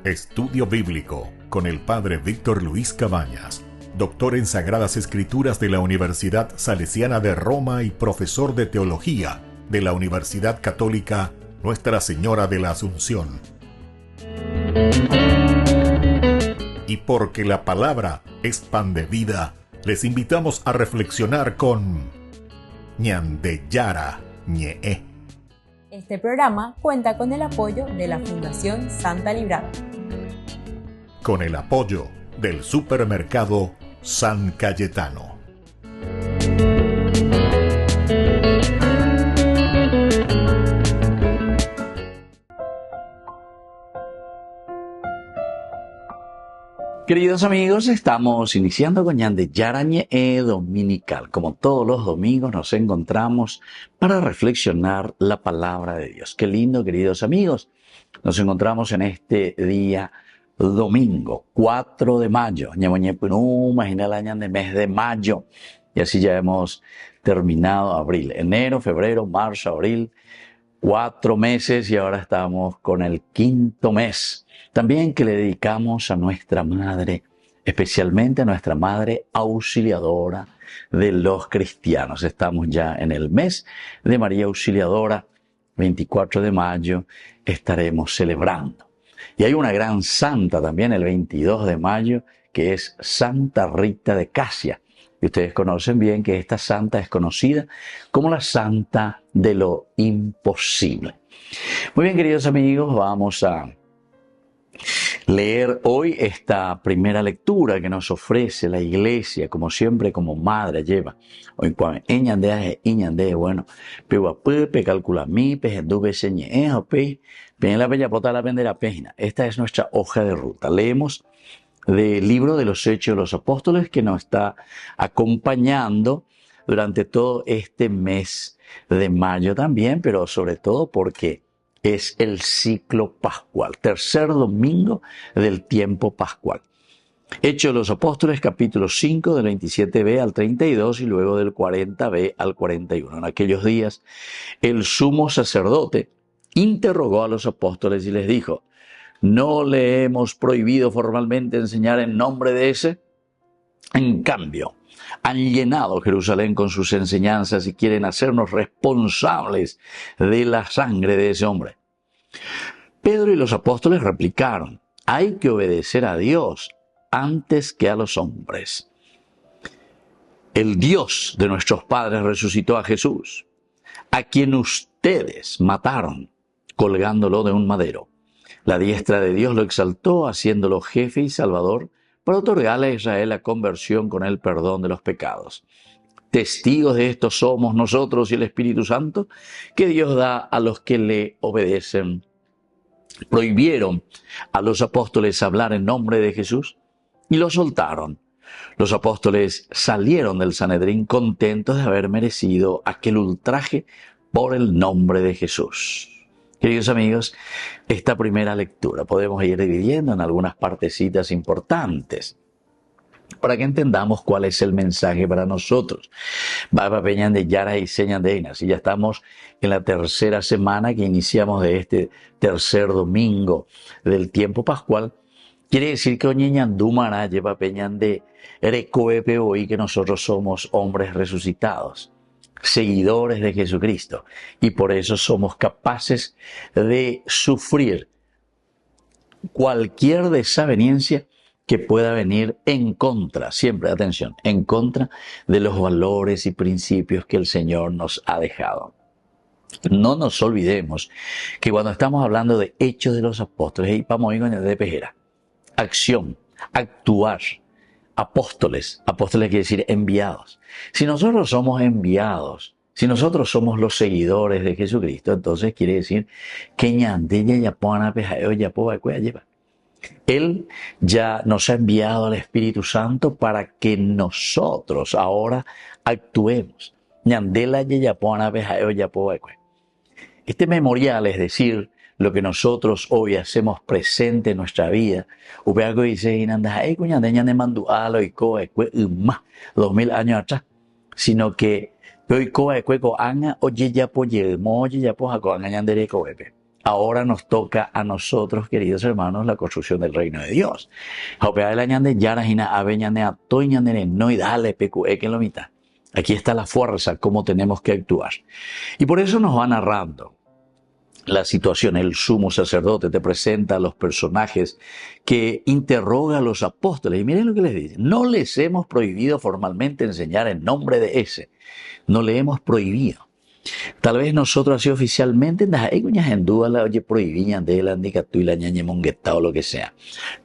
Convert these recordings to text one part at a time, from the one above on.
Estudio Bíblico con el Padre Víctor Luis Cabañas, doctor en Sagradas Escrituras de la Universidad Salesiana de Roma y profesor de Teología de la Universidad Católica Nuestra Señora de la Asunción. Y porque la palabra es pan de vida, les invitamos a reflexionar con Ñandeyara Ñe'e. Este programa cuenta con el apoyo de la Fundación Santa Librada. Con el apoyo del supermercado San Cayetano. Queridos amigos, estamos iniciando con Ñandeyara Ñe'e Dominical. Como todos los domingos nos encontramos para reflexionar la palabra de Dios. Qué lindo, queridos amigos. Nos encontramos en este día domingo, 4 de mayo. Imagina el año de mes de mayo. Y así ya hemos terminado abril. Enero, febrero, marzo, abril. 4 meses y ahora estamos con el 5º mes. También que le dedicamos a nuestra Madre, especialmente a nuestra Madre Auxiliadora de los cristianos. Estamos ya en el mes de María Auxiliadora, 24 de mayo, estaremos celebrando. Y hay una gran santa también el 22 de mayo, que es Santa Rita de Casia. Y ustedes conocen bien que esta santa es conocida como la Santa de lo Imposible. Muy bien, queridos amigos, vamos a leer hoy esta primera lectura que nos ofrece la Iglesia, como siempre, como madre lleva. Hoy cuando Iñandea, bueno, pe calcula mi, pe anduve señejo, pe la bella bota la vendera página. Esta es nuestra hoja de ruta. Leemos del libro de los Hechos de los Apóstoles que nos está acompañando durante todo este mes de mayo también, pero sobre todo porque es el ciclo pascual, tercer domingo del tiempo pascual. Hechos de los Apóstoles, capítulo 5, del 27b al 32 y luego del 40b al 41. En aquellos días, el sumo sacerdote interrogó a los apóstoles y les dijo: ¿no le hemos prohibido formalmente enseñar en nombre de ese? En cambio, han llenado Jerusalén con sus enseñanzas y quieren hacernos responsables de la sangre de ese hombre. Pedro y los apóstoles replicaron: hay que obedecer a Dios antes que a los hombres. El Dios de nuestros padres resucitó a Jesús, a quien ustedes mataron colgándolo de un madero. La diestra de Dios lo exaltó, haciéndolo jefe y salvador, para otorgarle a Israel la conversión con el perdón de los pecados. Testigos de esto somos nosotros y el Espíritu Santo que Dios da a los que le obedecen. Prohibieron a los apóstoles hablar en nombre de Jesús y lo soltaron. Los apóstoles salieron del Sanedrín contentos de haber merecido aquel ultraje por el nombre de Jesús. Queridos amigos, esta primera lectura podemos ir dividiendo en algunas partecitas importantes para que entendamos cuál es el mensaje para nosotros. Baba Peñan de Yara y Señan de Einas. Y ya estamos en la tercera semana que iniciamos de este tercer domingo del tiempo pascual. Quiere decir que Oñeñan Dumara lleva Peñan de Recoepe hoy que nosotros somos hombres resucitados, seguidores de Jesucristo, y por eso somos capaces de sufrir cualquier desaveniencia que pueda venir en contra, siempre, atención, en contra de los valores y principios que el Señor nos ha dejado. No nos olvidemos que cuando estamos hablando de Hechos de los Apóstoles, y vamos a ir con el de Pejera, acción, actuar, apóstoles quiere decir enviados. Si nosotros somos enviados, si nosotros somos los seguidores de Jesucristo, entonces quiere decir que Él ya nos ha enviado al Espíritu Santo para que nosotros ahora actuemos. Este memorial, es decir, lo que nosotros hoy hacemos presente en nuestra vida, 2000 años atrás, sino que ahora nos toca a nosotros, queridos hermanos, la construcción del reino de Dios. Aquí está la fuerza, cómo tenemos que actuar. Y por eso nos va narrando la situación. El sumo sacerdote te presenta a los personajes que interroga a los apóstoles. Y miren lo que les dice. No les hemos prohibido formalmente enseñar en nombre de ese. No le hemos prohibido. Tal vez nosotros así oficialmente, hay cuñas en duda, la oye prohibían de la indicatú y la ñañe mongueta o lo que sea.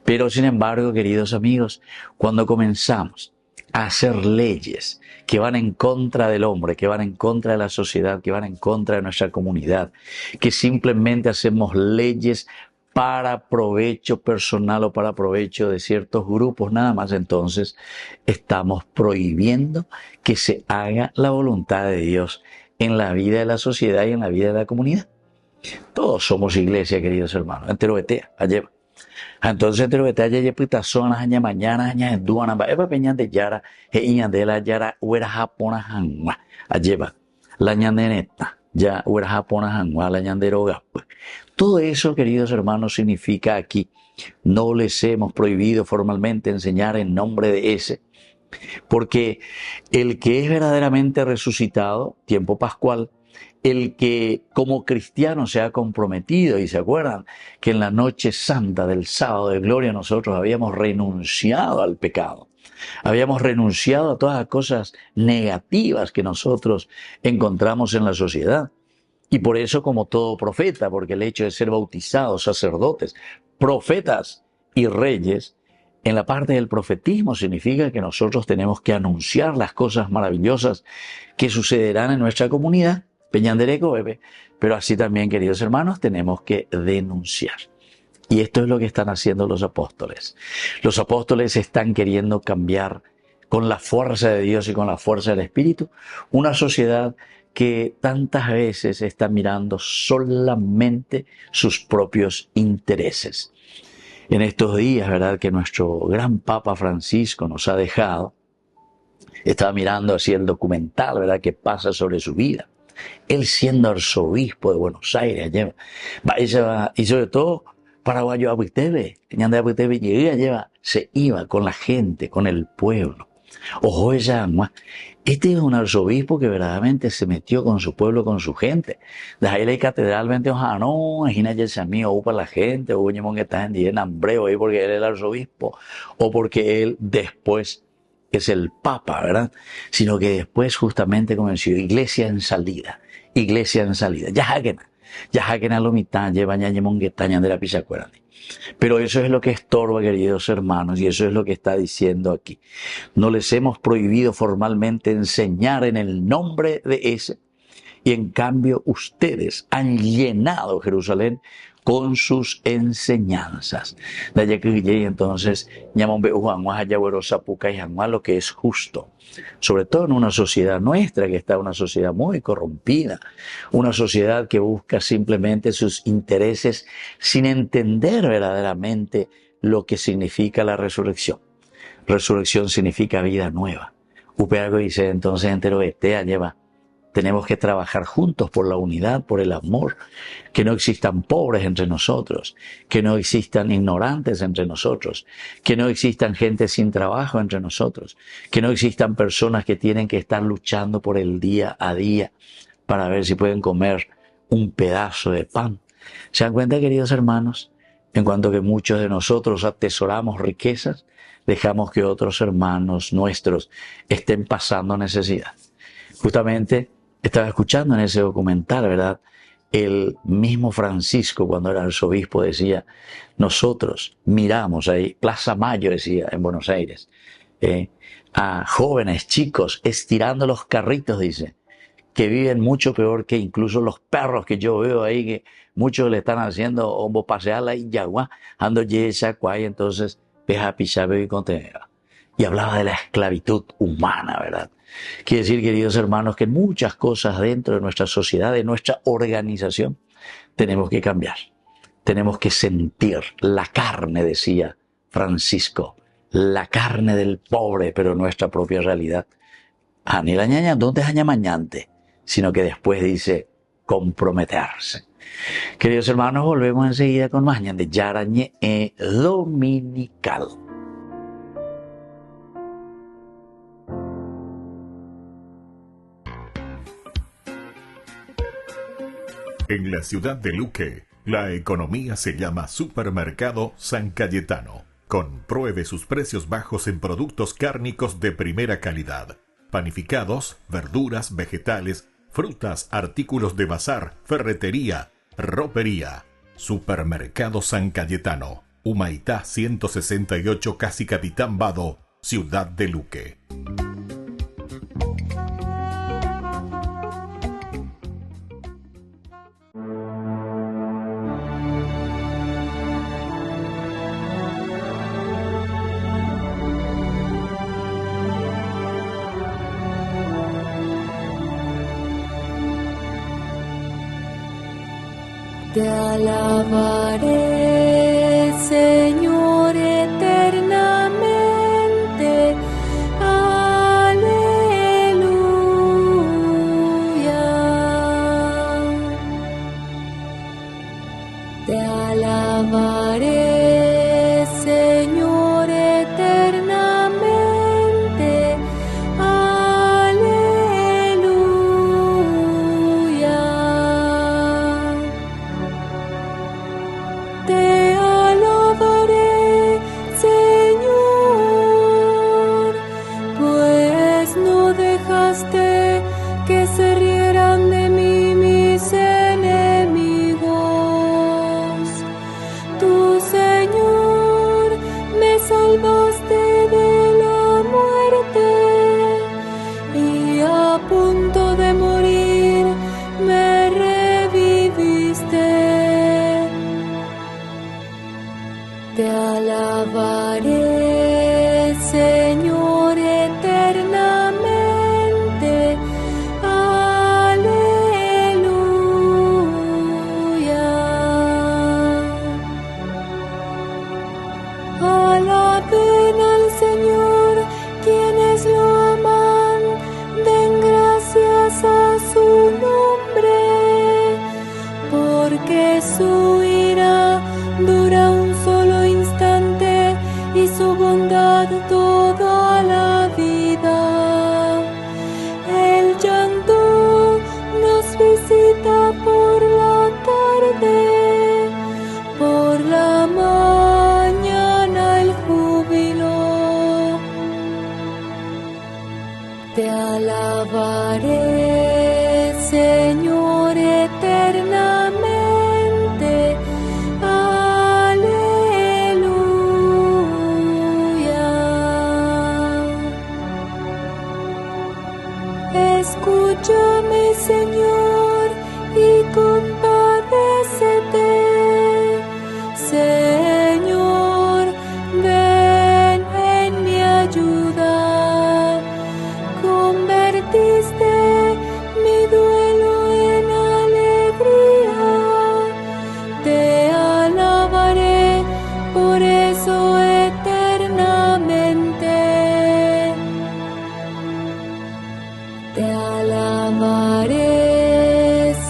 Pero sin embargo, queridos amigos, cuando comenzamos a hacer leyes que van en contra del hombre, que van en contra de la sociedad, que van en contra de nuestra comunidad, que simplemente hacemos leyes para provecho personal o para provecho de ciertos grupos nada más, entonces estamos prohibiendo que se haga la voluntad de Dios en la vida de la sociedad y en la vida de la comunidad. Todos somos iglesia, queridos hermanos. Entero betea, allá. Entonces entero betea, allá pitazonas, aña mañana, aña en duana, eva peñan de yara, iñan de la yara, huera japona jangua, allá la ñandeneta, ya huera japona jangua, la ñanderoga. Todo eso, queridos hermanos, significa aquí, no les hemos prohibido formalmente enseñar en nombre de ese, porque el que es verdaderamente resucitado, tiempo pascual, el que como cristiano se ha comprometido, y se acuerdan que en la noche santa del sábado de gloria nosotros habíamos renunciado al pecado, habíamos renunciado a todas las cosas negativas que nosotros encontramos en la sociedad. Y por eso, como todo profeta, porque el hecho de ser bautizados, sacerdotes, profetas y reyes, en la parte del profetismo significa que nosotros tenemos que anunciar las cosas maravillosas que sucederán en nuestra comunidad, Peñandereco, bebé, pero así también, queridos hermanos, tenemos que denunciar. Y esto es lo que están haciendo los apóstoles. Los apóstoles están queriendo cambiar con la fuerza de Dios y con la fuerza del Espíritu una sociedad que tantas veces está mirando solamente sus propios intereses. En estos días, ¿verdad?, que nuestro gran Papa Francisco nos ha dejado, estaba mirando así el documental, ¿verdad?, que pasa sobre su vida. Él siendo arzobispo de Buenos Aires, y sobre todo paraguayo Abuitebe, se iba con la gente, con el pueblo. Ojo, este es un arzobispo que verdaderamente se metió con su pueblo, con su gente. De ahí la catedral, no, imagínate a mí, o para la gente, o que está en hambreo ahí porque él es el arzobispo, o porque él después es el papa, ¿verdad? Sino que después justamente comenzó iglesia en salida. Ya jaquena lo mitad, lleva ñañe monguetaña de la pisacuerani. Pero eso es lo que estorba, queridos hermanos, y eso es lo que está diciendo aquí. No les hemos prohibido formalmente enseñar en el nombre de ese, y en cambio ustedes han llenado Jerusalén con sus enseñanzas. De allá que entonces lo que es justo, sobre todo en una sociedad nuestra que está una sociedad muy corrompida, una sociedad que busca simplemente sus intereses sin entender verdaderamente lo que significa la resurrección. Resurrección significa vida nueva. Upeago dice entonces entero etea lleva. Tenemos que trabajar juntos por la unidad, por el amor, que no existan pobres entre nosotros, que no existan ignorantes entre nosotros, que no existan gente sin trabajo entre nosotros, que no existan personas que tienen que estar luchando por el día a día para ver si pueden comer un pedazo de pan. ¿Se dan cuenta, queridos hermanos? En cuanto que muchos de nosotros atesoramos riquezas, dejamos que otros hermanos nuestros estén pasando necesidad. Justamente estaba escuchando en ese documental, ¿verdad? El mismo Francisco, cuando era arzobispo, decía, nosotros miramos ahí, Plaza Mayo decía, en Buenos Aires, a jóvenes, chicos, estirando los carritos, dice, que viven mucho peor que incluso los perros que yo veo ahí, que muchos le están haciendo hombo paseala y yagua, ando yesa, cuay, entonces, peja, pichabe y contenera. Y hablaba de la esclavitud humana, ¿verdad? Quiere decir, queridos hermanos, que muchas cosas dentro de nuestra sociedad, de nuestra organización, tenemos que cambiar. Tenemos que sentir la carne, decía Francisco, la carne del pobre, pero nuestra propia realidad. Anila ñaña, ¿dónde es añamañante? Sino que después dice comprometerse. Queridos hermanos, volvemos enseguida con más de Yarañe Dominical. En la ciudad de Luque, la economía se llama Supermercado San Cayetano. Compruebe sus precios bajos en productos cárnicos de primera calidad. Panificados, verduras, vegetales, frutas, artículos de bazar, ferretería, ropería. Supermercado San Cayetano, Humaitá 168, Casi Capitán Vado, ciudad de Luque. Te alabaré, Señor, eternamente. Aleluya. Te alabaré, Señor, eternamente. Te alabaré, Señor, pues no dejaste que se rieran de mí mis enemigos. Tú, Señor, me salvaste de la muerte y a punto de morir me reviviste. Te alabaré, Señor, eternamente. Aleluya. Alaben al Señor quienes lo aman, den gracias a su nombre, porque su ira dura un solo instante y su bondad toda la vida. El llanto nos visita por la tarde, por la mañana el júbilo. Te alabaré, Señor, eternamente. Escúchame, Señor, y compadécete. Señor, ven en mi ayuda. Convertiste mi duelo en alegría. Te alabaré por eso eternamente. Te alabaré,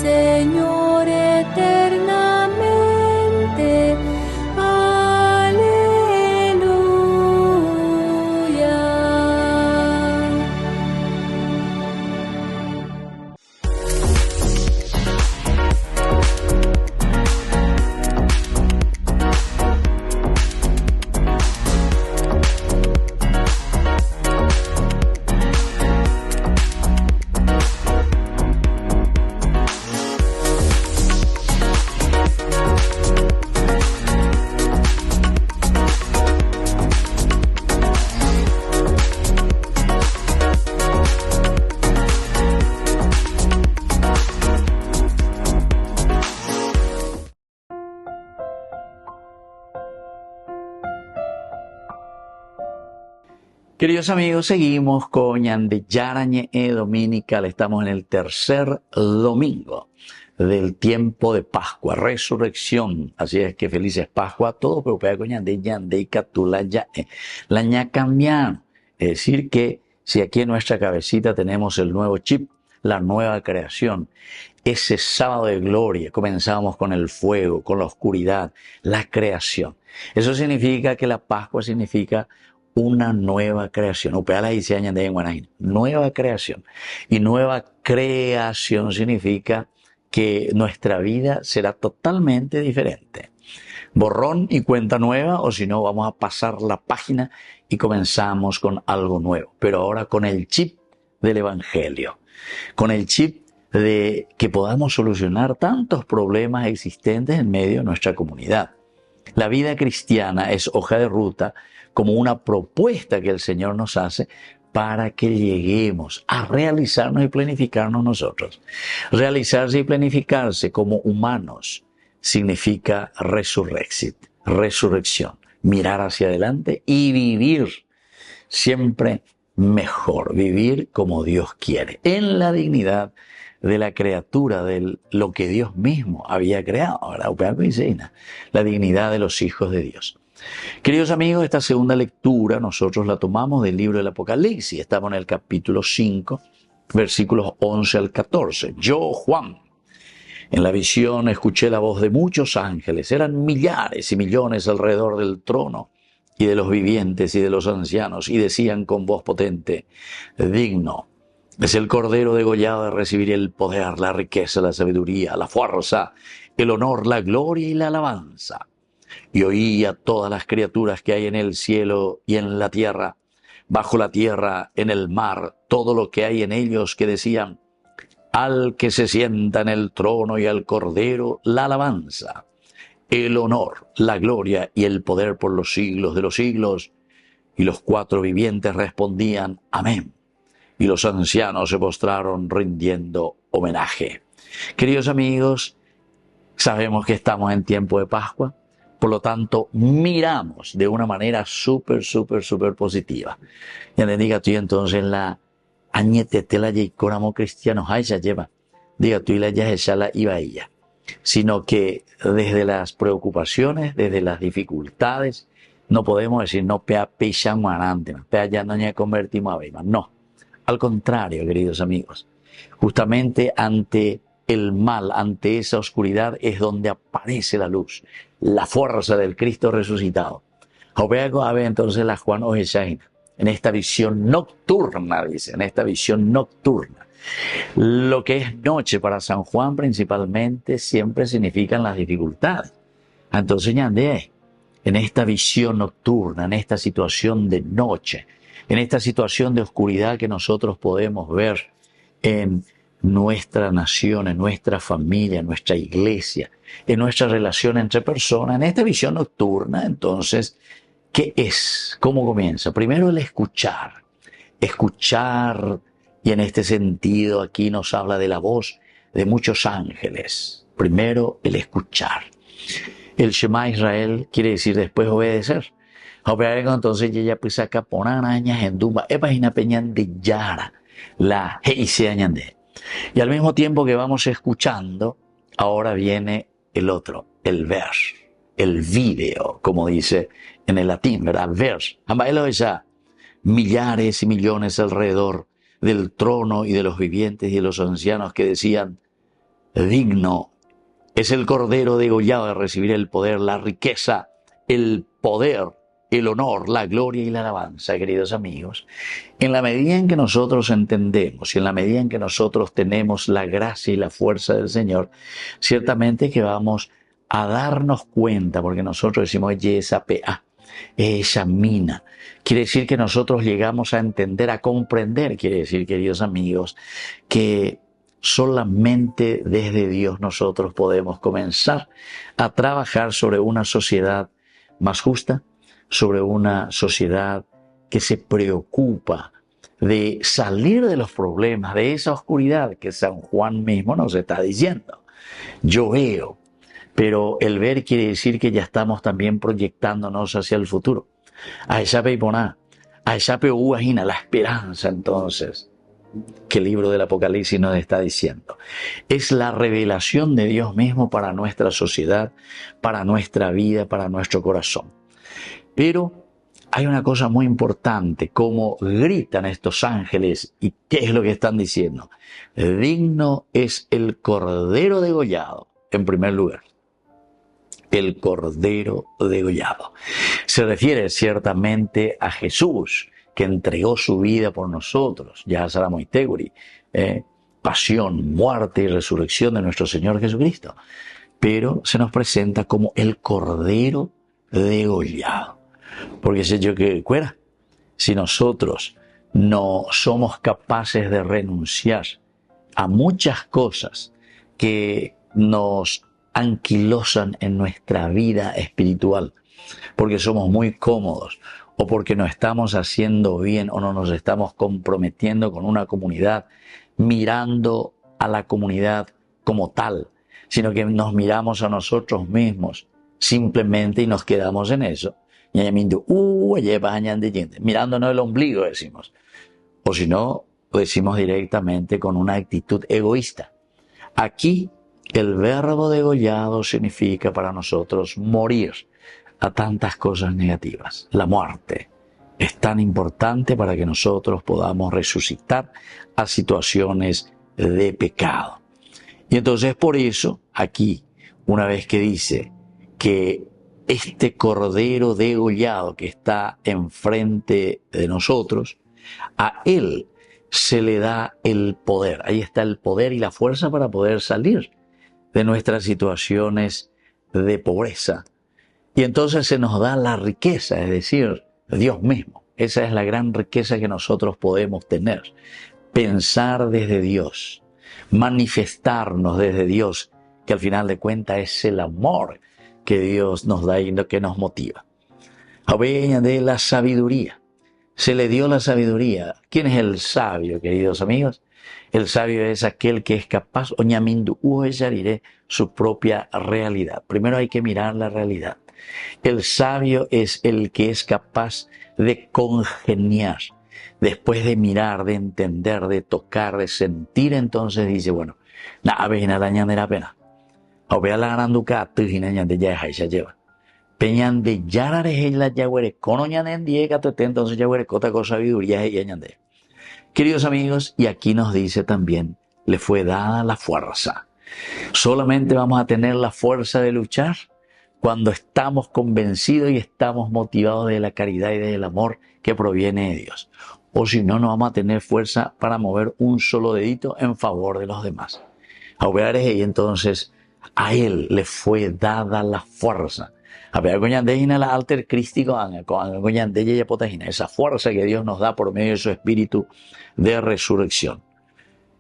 Señor, eternamente. Aleluya. Queridos amigos, seguimos con Yarañe Dominical. Estamos en el tercer domingo del tiempo de Pascua, resurrección. Así es que felices Pascua a todos, pero pega con Yande y Catula Yae. La ña cambian. Es decir que si aquí en nuestra cabecita tenemos el nuevo chip, la nueva creación, ese sábado de gloria, comenzamos con el fuego, con la oscuridad, la creación. Eso significa que la Pascua significa una nueva creación. Nueva creación. Y nueva creación significa que nuestra vida será totalmente diferente. Borrón y cuenta nueva, o si no, vamos a pasar la página y comenzamos con algo nuevo. Pero ahora con el chip del Evangelio, con el chip de que podamos solucionar tantos problemas existentes en medio de nuestra comunidad. La vida cristiana es hoja de ruta como una propuesta que el Señor nos hace para que lleguemos a realizarnos y planificarnos nosotros. Realizarse y planificarse como humanos significa resurrección, mirar hacia adelante y vivir siempre mejor, vivir como Dios quiere, en la dignidad de la criatura, de lo que Dios mismo había creado, la dignidad de los hijos de Dios. Queridos amigos, esta segunda lectura nosotros la tomamos del libro del Apocalipsis. Estamos en el capítulo 5, versículos 11 al 14. Yo, Juan, en la visión escuché la voz de muchos ángeles. Eran millares y millones alrededor del trono y de los vivientes y de los ancianos, y decían con voz potente: digno es el Cordero degollado de recibir el poder, la riqueza, la sabiduría, la fuerza, el honor, la gloria y la alabanza. Y oí a todas las criaturas que hay en el cielo y en la tierra, bajo la tierra, en el mar, todo lo que hay en ellos, que decían: al que se sienta en el trono y al Cordero, la alabanza, el honor, la gloria y el poder por los siglos de los siglos. Y los cuatro vivientes respondían: amén. Y los ancianos se postraron rindiendo homenaje. Queridos amigos, sabemos que estamos en tiempo de Pascua, por lo tanto miramos de una manera súper positiva. Ya le diga tú entonces la añetetela y coramo cristianos hay ya lleva, diga tú y la ya la iba ella, sino que desde las preocupaciones, desde las dificultades, no podemos decir no pea pechan guarante, pea ya no convertimos a beba, no. Al contrario, queridos amigos, justamente ante el mal, ante esa oscuridad es donde aparece la luz, la fuerza del Cristo resucitado. Entonces la Juan Ojeshaina, en esta visión nocturna, dice, en esta visión nocturna. Lo que es noche para San Juan principalmente siempre significan las dificultades. Entonces, en esta visión nocturna, en esta situación de noche, en esta situación de oscuridad que nosotros podemos ver en nuestra nación, en nuestra familia, en nuestra iglesia, en nuestra relación entre personas, en esta visión nocturna, entonces, ¿qué es? ¿Cómo comienza? Primero el escuchar, y en este sentido aquí nos habla de la voz de muchos ángeles. Primero el escuchar. El Shema Israel quiere decir después obedecer. Entonces ella pues saca ponanañas en Dumba, epagina peñan de Yara, la heise añande. Y al mismo tiempo que vamos escuchando, ahora viene el otro, el vers, el video, como dice en el latín, ¿verdad? Vers. Ambaelo ya, millares y millones alrededor del trono y de los vivientes y de los ancianos que decían: digno es el Cordero degollado de recibir el poder, la riqueza, el poder, el honor, la gloria y la alabanza. Queridos amigos, en la medida en que nosotros entendemos y en la medida en que nosotros tenemos la gracia y la fuerza del Señor, ciertamente que vamos a darnos cuenta, porque nosotros decimos YSPA, esa mina. Quiere decir que nosotros llegamos a entender, a comprender, quiere decir, queridos amigos, que solamente desde Dios nosotros podemos comenzar a trabajar sobre una sociedad más justa, sobre una sociedad que se preocupa de salir de los problemas, de esa oscuridad que San Juan mismo nos está diciendo. Yo veo, pero el ver quiere decir que ya estamos también proyectándonos hacia el futuro. A esa peiponá, a esa peuajina, la esperanza entonces, que el libro del Apocalipsis nos está diciendo. Es la revelación de Dios mismo para nuestra sociedad, para nuestra vida, para nuestro corazón. Pero hay una cosa muy importante, como gritan estos ángeles y qué es lo que están diciendo. Digno es el Cordero degollado, en primer lugar. El Cordero degollado. Se refiere ciertamente a Jesús, que entregó su vida por nosotros. Ya será muy teguri. Pasión, muerte y resurrección de nuestro Señor Jesucristo. Pero se nos presenta como el Cordero degollado. Porque si yo que fuera, si nosotros no somos capaces de renunciar a muchas cosas que nos anquilosan en nuestra vida espiritual, porque somos muy cómodos, o porque no estamos haciendo bien, o no nos estamos comprometiendo con una comunidad, mirando a la comunidad como tal, sino que nos miramos a nosotros mismos simplemente y nos quedamos en eso. Mirándonos el ombligo, decimos. O si no, lo decimos directamente con una actitud egoísta. Aquí, el verbo degollado significa para nosotros morir a tantas cosas negativas. La muerte es tan importante para que nosotros podamos resucitar a situaciones de pecado. Y entonces por eso, aquí, una vez que dice que este Cordero degollado que está enfrente de nosotros, a Él se le da el poder. Ahí está el poder y la fuerza para poder salir de nuestras situaciones de pobreza. Y entonces se nos da la riqueza, es decir, Dios mismo. Esa es la gran riqueza que nosotros podemos tener. Pensar desde Dios, manifestarnos desde Dios, que al final de cuentas es el amor que Dios nos da y que nos motiva. Aveña de la sabiduría. Se le dio la sabiduría. ¿Quién es el sabio, queridos amigos? El sabio es aquel que es capaz, oñamindu ueyariré, su propia realidad. Primero hay que mirar la realidad. El sabio es el que es capaz de congeniar. Después de mirar, de entender, de tocar, de sentir, entonces dice, bueno, na vejina la ñandera pena. O vea la granduca, tujina ñande ya deja lleva. Peñan de yarare la yaguere, cono ñandie, catete, entonces yaguere, cota con sabiduría y ñande. Queridos amigos, y aquí nos dice también, le fue dada la fuerza. Solamente vamos a tener la fuerza de luchar cuando estamos convencidos y estamos motivados de la caridad y del amor que proviene de Dios. O si no, no vamos a tener fuerza para mover un solo dedito en favor de los demás. Y entonces a Él le fue dada la fuerza. Esa fuerza que Dios nos da por medio de su espíritu de resurrección.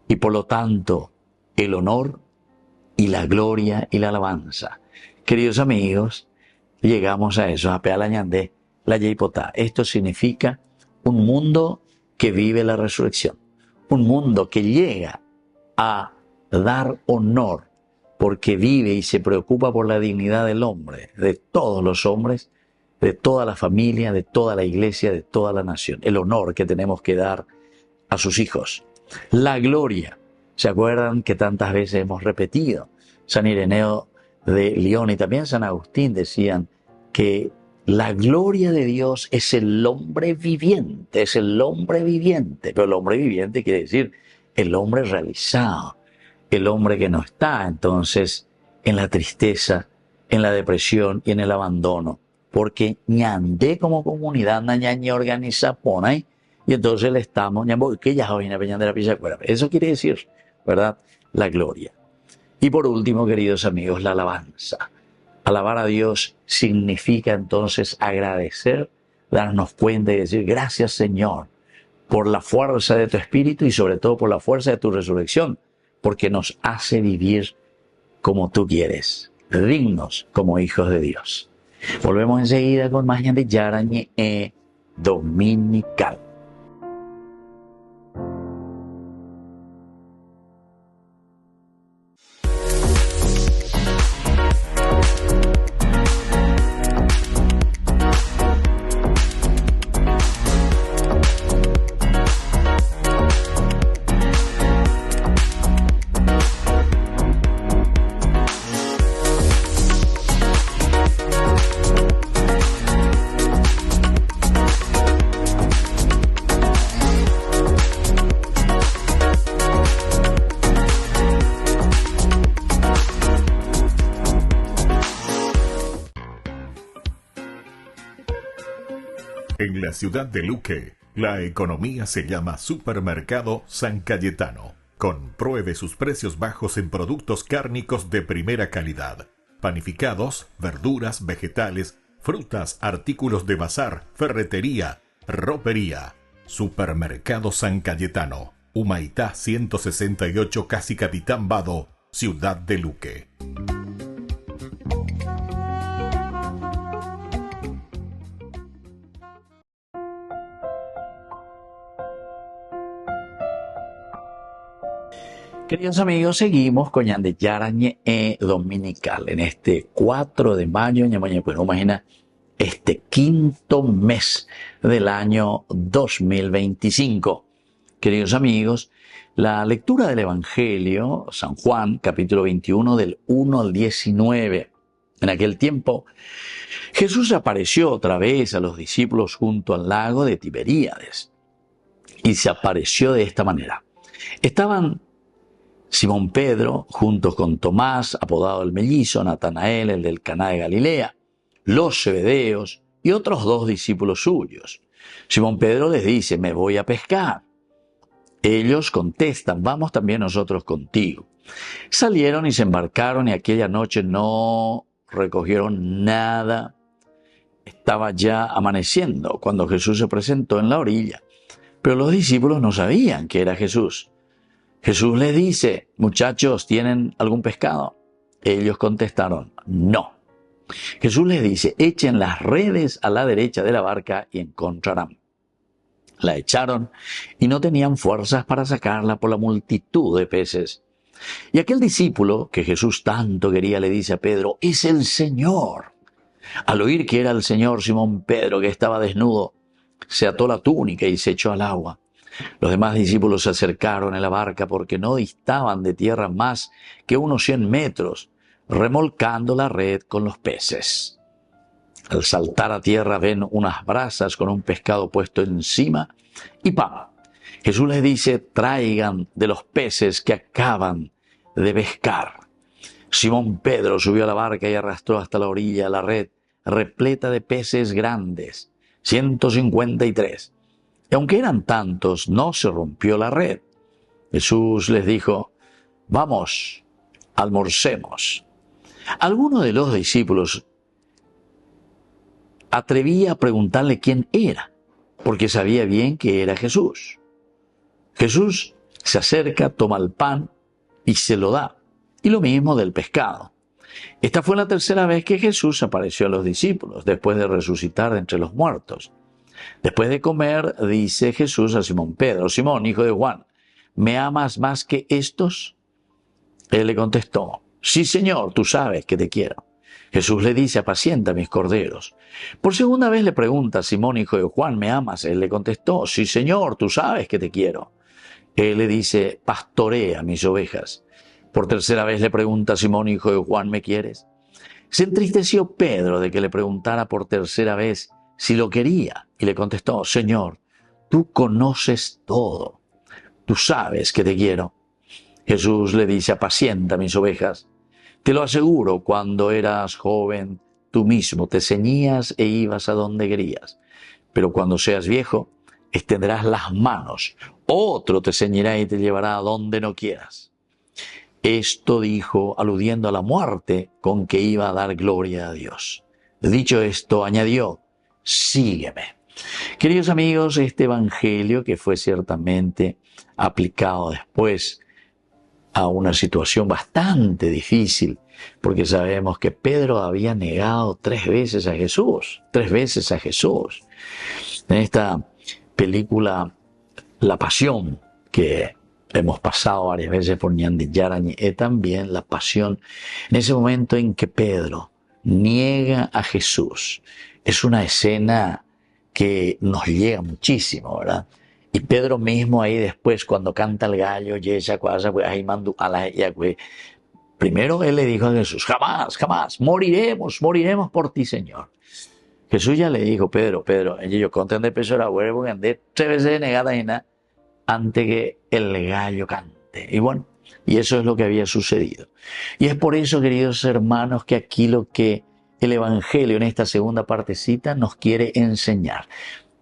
Y por lo tanto, el honor y la gloria y la alabanza. Queridos amigos, llegamos a eso, a Peala Ñandé, la Yeipotá. Esto significa un mundo que vive la resurrección. Un mundo que llega a dar honor porque vive y se preocupa por la dignidad del hombre, de todos los hombres, de toda la familia, de toda la iglesia, de toda la nación. El honor que tenemos que dar a sus hijos. La gloria. ¿Se acuerdan que tantas veces hemos repetido? San Ireneo de León y también San Agustín decían que la gloria de Dios es el hombre viviente, es el hombre viviente. Pero el hombre viviente quiere decir el hombre realizado, el hombre que no está entonces en la tristeza, en la depresión y en el abandono. Porque ñandé como comunidad, ñañe organiza pone y entonces le estamos, eso quiere decir, ¿verdad? La gloria. Y por último, queridos amigos, la alabanza. Alabar a Dios significa entonces agradecer, darnos cuenta y decir gracias Señor por la fuerza de tu espíritu y sobre todo por la fuerza de tu resurrección, porque nos hace vivir como tú quieres, dignos como hijos de Dios. Volvemos enseguida con más de Yarañe Dominical. En la ciudad de Luque, la economía se llama Supermercado San Cayetano. Compruebe sus precios bajos en productos cárnicos de primera calidad. Panificados, verduras, vegetales, frutas, artículos de bazar, ferretería, ropería. Supermercado San Cayetano, Humaitá 168, Casi Capitán Vado, ciudad de Luque. Queridos amigos, seguimos con Ñande Yarañe Dominical en este 4 de mayo, pues no imagina, este quinto mes del año 2025. Queridos amigos, la lectura del Evangelio, San Juan, capítulo 21, del 1 al 19. En aquel tiempo, Jesús apareció otra vez a los discípulos junto al lago de Tiberíades. Y se apareció de esta manera. Estaban Simón Pedro, juntos con Tomás, apodado el Mellizo, Natanael, el del Caná de Galilea, los Zebedeos y otros 2 discípulos suyos. Simón Pedro les dice, me voy a pescar. Ellos contestan, vamos también nosotros contigo. Salieron y se embarcaron y aquella noche no recogieron nada. Estaba ya amaneciendo cuando Jesús se presentó en la orilla, pero los discípulos no sabían que era Jesús. Jesús les dice, muchachos, ¿tienen algún pescado? Ellos contestaron, no. Jesús les dice, echen las redes a la derecha de la barca y encontrarán. La echaron y no tenían fuerzas para sacarla por la multitud de peces. Y aquel discípulo que Jesús tanto quería le dice a Pedro, es el Señor. Al oír que era el Señor, Simón Pedro, que estaba desnudo, se ató la túnica y se echó al agua. Los demás discípulos se acercaron en la barca porque no distaban de tierra más que unos 100 metros, remolcando la red con los peces. Al saltar a tierra ven unas brasas con un pescado puesto encima y pan. Jesús les dice, traigan de los peces que acaban de pescar. Simón Pedro subió a la barca y arrastró hasta la orilla la red repleta de peces grandes, 153. Y aunque eran tantos, no se rompió la red. Jesús les dijo, vamos, almorcemos. Alguno de los discípulos atrevía a preguntarle quién era, porque sabía bien que era Jesús. Jesús se acerca, toma el pan y se lo da. Y lo mismo del pescado. Esta fue la tercera vez que Jesús apareció a los discípulos, después de resucitar de entre los muertos. Después de comer, dice Jesús a Simón Pedro, Simón, hijo de Juan, ¿me amas más que estos? Él le contestó, sí, Señor, tú sabes que te quiero. Jesús le dice, apacienta mis corderos. Por segunda vez le pregunta, Simón, hijo de Juan, ¿me amas? Él le contestó, sí, Señor, tú sabes que te quiero. Él le dice, pastorea mis ovejas. Por tercera vez le pregunta, Simón, hijo de Juan, ¿me quieres? Se entristeció Pedro de que le preguntara por tercera vez si lo quería, y le contestó, Señor, tú conoces todo, tú sabes que te quiero. Jesús le dice, apacienta mis ovejas. Te lo aseguro, cuando eras joven, tú mismo te ceñías e ibas a donde querías. Pero cuando seas viejo, extenderás las manos, otro te ceñirá y te llevará a donde no quieras. Esto dijo, aludiendo a la muerte con que iba a dar gloria a Dios. Dicho esto, añadió, sígueme. Queridos amigos, este evangelio que fue ciertamente aplicado después a una situación bastante difícil, porque sabemos que Pedro había negado 3 veces a Jesús, 3 veces a Jesús. En esta película La Pasión, que hemos pasado varias veces por Ñande Yarañe, también La Pasión, en ese momento en que Pedro niega a Jesús. Es una escena que nos llega muchísimo, ¿verdad? Y Pedro mismo ahí después, cuando canta el gallo, primero él le dijo a Jesús, jamás, jamás, moriremos por ti, Señor. Jesús ya le dijo, Pedro, ellos contan de peso la huevo, de 3 veces negada antes que el gallo cante. Y bueno, y eso es lo que había sucedido. Y es por eso, queridos hermanos, que aquí lo que el Evangelio en esta segunda partecita nos quiere enseñar.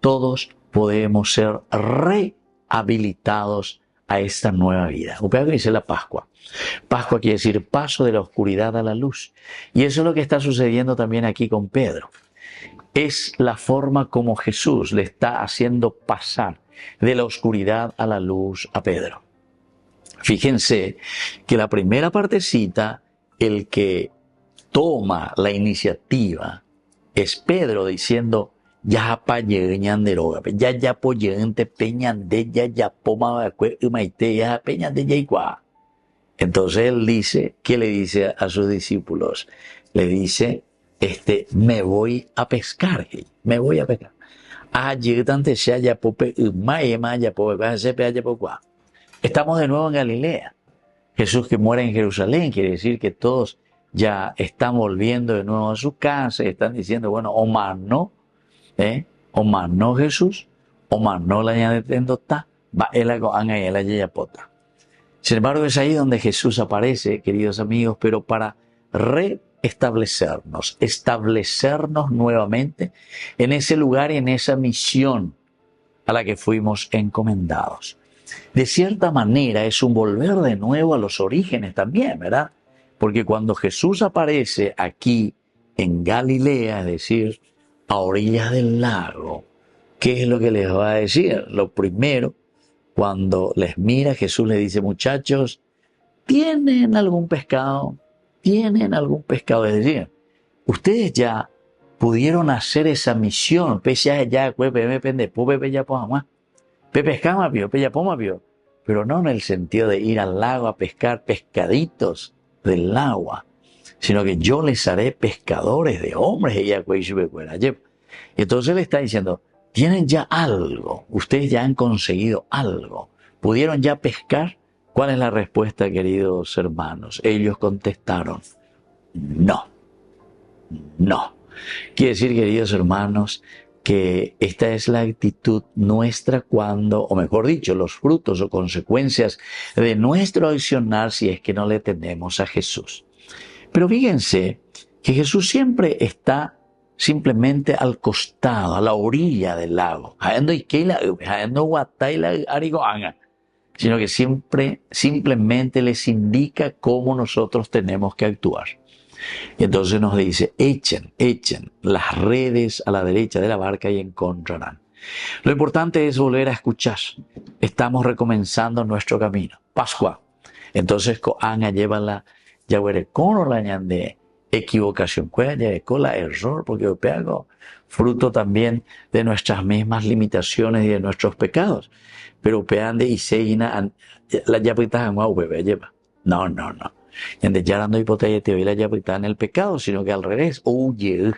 todos podemos ser rehabilitados a esta nueva vida. Usted dice la Pascua. Pascua quiere decir paso de la oscuridad a la luz. Y eso es lo que está sucediendo también aquí con Pedro. Es la forma como Jesús le está haciendo pasar de la oscuridad a la luz a Pedro. Fíjense que la primera partecita, el que toma la iniciativa, es Pedro diciendo, ya pa llegan de roga, ya po llegan te peñan de ya poma umaite ya peñan de ya igual. Entonces él dice, ¿qué le dice a sus discípulos? Le dice, me voy a pescar, me voy a pescar. Estamos de nuevo en Galilea. Jesús que muere en Jerusalén, quiere decir que todos ya están volviendo de nuevo a su casa y están diciendo, bueno, o más no Jesús, o más no la ñanetendo está, va el anga y la yayapota. Sin embargo, es ahí donde Jesús aparece, queridos amigos, pero para establecernos nuevamente en ese lugar y en esa misión a la que fuimos encomendados. De cierta manera es un volver de nuevo a los orígenes también, ¿verdad? Porque cuando Jesús aparece aquí en Galilea, es decir, a orillas del lago, ¿qué es lo que les va a decir? Lo primero, cuando les mira, Jesús les dice, muchachos, ¿tienen algún pescado? ¿Tienen algún pescado? Es decir, ustedes ya pudieron hacer esa misión, pero no en el sentido de ir al lago a pescar pescaditos del agua, sino que yo les haré pescadores de hombres. Entonces le está diciendo, tienen ya algo, ustedes ya han conseguido algo, ¿pudieron ya pescar? ¿Cuál es la respuesta, queridos hermanos? Ellos contestaron, no. Quiere decir, queridos hermanos, que esta es la actitud nuestra cuando, o mejor dicho, los frutos o consecuencias de nuestro accionar si es que no le tenemos a Jesús. Pero fíjense que Jesús siempre está simplemente al costado, a la orilla del lago, sino que simplemente les indica cómo nosotros tenemos que actuar. Y entonces nos dice, echen las redes a la derecha de la barca y encontrarán. Lo importante es volver a escuchar. Estamos recomenzando nuestro camino. Pascua. Entonces, Anga lleva la yaguerecono la ñande equivocación, con la error, porque yo pego fruto también de nuestras mismas limitaciones y de nuestros pecados. Pero peande y seguina la yapita en agua, lleva. No. Y en ya no hipoteca te oí la yapita en el pecado, sino que al revés. Oye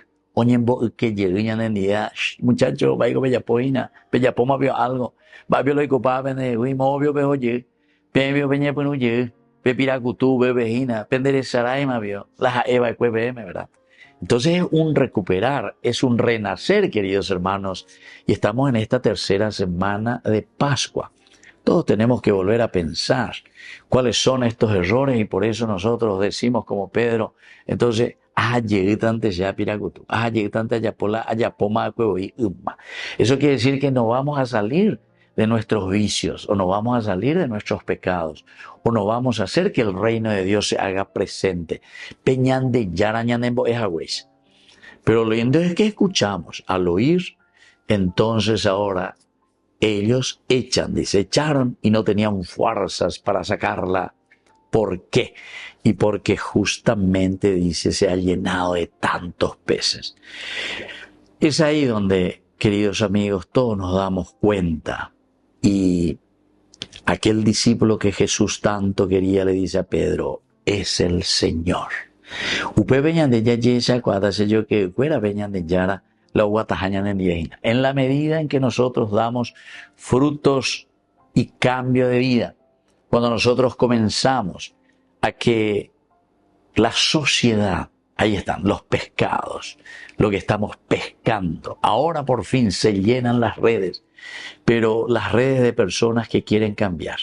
que llegué en día, muchacho, vaya bella poina, bella poma vio algo, va vio lo que copaba en el movio veo oye, vio peña pues oye, ve piracutú, ve vejina, pendere saraima vio, las eva y BM, ¿verdad? Entonces es un recuperar, es un renacer, queridos hermanos, y estamos en esta tercera semana de Pascua. Todos tenemos que volver a pensar cuáles son estos errores y por eso nosotros decimos como Pedro, entonces, llegué tanto ya piracutu, llegué tanto ya pola, allá poma y umma. Eso quiere decir que no vamos a salir de nuestros vicios, o no vamos a salir de nuestros pecados, o no vamos a hacer que el reino de Dios se haga presente. Peñande yarañanembo es agüez. Pero lo lindo es que escuchamos, al oír, entonces ahora ellos echaron y no tenían fuerzas para sacarla. ¿Por qué? Y porque justamente, dice, se ha llenado de tantos peces. Es ahí donde, queridos amigos, todos nos damos cuenta. Y aquel discípulo que Jesús tanto quería le dice a Pedro, es el Señor. Upe veñan de ya cuando se yo que fuera veñan de yara la guatajañan en viejina. En la medida en que nosotros damos frutos y cambio de vida, cuando nosotros comenzamos a que la sociedad, ahí están los pescados, lo que estamos pescando, ahora por fin se llenan las redes, pero las redes de personas que quieren cambiar,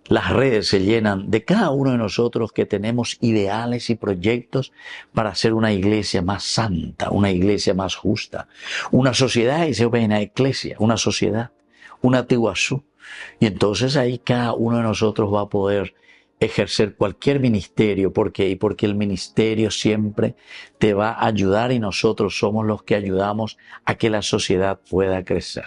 Las redes se llenan de cada uno de nosotros que tenemos ideales y proyectos para hacer una iglesia más santa, una iglesia más justa, una sociedad, y se ve una iglesia, una sociedad, una tiguazú. Y entonces ahí cada uno de nosotros va a poder ejercer cualquier ministerio. ¿Por qué? Y porque el ministerio siempre te va a ayudar y nosotros somos los que ayudamos a que la sociedad pueda crecer.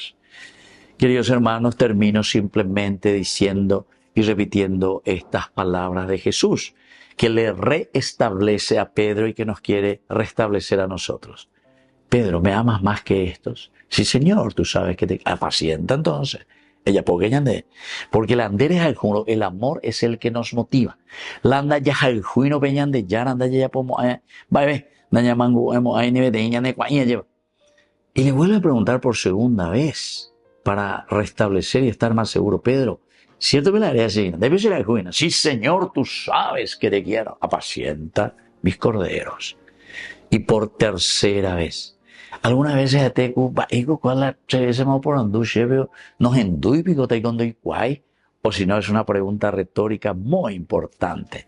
Queridos hermanos, termino simplemente diciendo y repitiendo estas palabras de Jesús, que le reestablece a Pedro y que nos quiere restablecer a nosotros. Pedro, ¿me amas más que estos? Sí, Señor, tú sabes que te apacienta entonces. Ella pequeña de, porque el amor es el que nos motiva. Landa ya juino peñan de ya anda ya pomo bye daña mango hay nivel de niña de cuaña lleva. Y le vuelve a preguntar por segunda vez para restablecer y estar más seguro. Pedro, ¿cierto que la haré así? Debe ser la juina. Sí, Señor, tú sabes que te quiero. Apacienta mis corderos. Y por tercera vez. Algunas veces a te digo cuál se veces más por andú veo nos endui pico te cuando igual, o si no es una pregunta retórica muy importante.